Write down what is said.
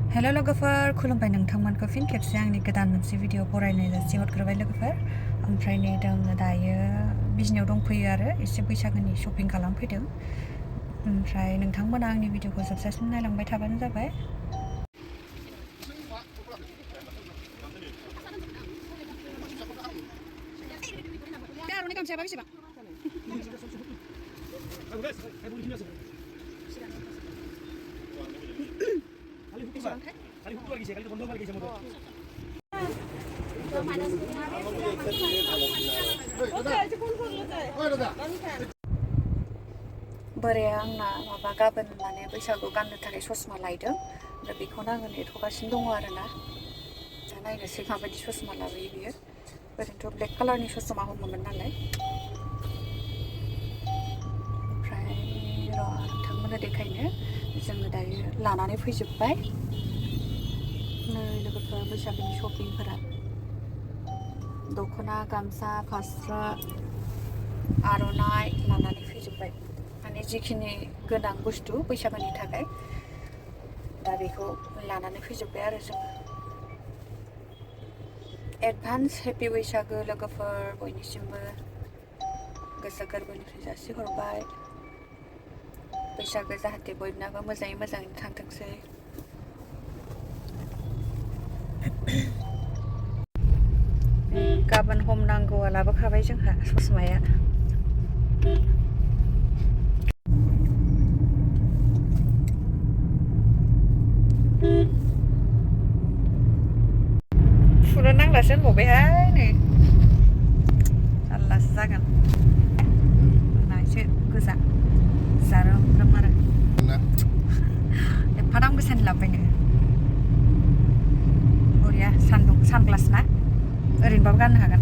hello लोगोफोर खुलुमबाय नोंथांमोनखौ फिन खेबसे आंनि गोदान मोनसे भिडिअ बरायनाय जासिहरग्रोबाय लोगोफोर ओमफ्राय नै जोङो दायो बिजनियाव दंफैयो आरो एसे बैसागोनि शपिं खालामफैदों ओमफ्राय नोंथांमोना आंनि भिडिअखौ जोबजासिम नायलांबाय थाबानो जाबाय बोराया आंना माबा गाबोन माने बैसागु गाननो थाखाय ससमा लायदों ओमफ्राय बेखौनो आङो नेथ'गासिनो दङ आरोना दा नायनोसै माबायदि ससमा लाबोयो बियो ओरैनोथ' ब्लेक कालारनि ससमा हमोमोन नालाय ओमफ्राय र' नोंथांमोननो देखायनो जोङो दायो लानानै फैजोब्बाय नै लोगोफोर बैसागुनि शपिंफोरा दखना गामसा फास्रा आर'नाइ लानानै फैजोब्बाय माने जिखिनि गोनां बुस्थु बैसागुनि थाखाय दा बेखौ लानानै फैजोब्बाय आरो जोङो एडभान्स हेपि बैसागु लोगोफोर बयनिसिमबो गोसो गोरबोनिफ्राय जासिहरबाय बैसागो जाहाथे बयनाबो मोजाङैनो थांथोंसै गाबोन हमनांगौआ लाबोखाबाय जोंहा ससमाया फुनो नांलासो होनबावबायहाय नै जारलासो जागोन आंना एसे गोजा जारोम आरो एफा दाम गोसानि लाबोबायनो बरिया सानग्लास ना ओरैनोबाबो गाननो हागोन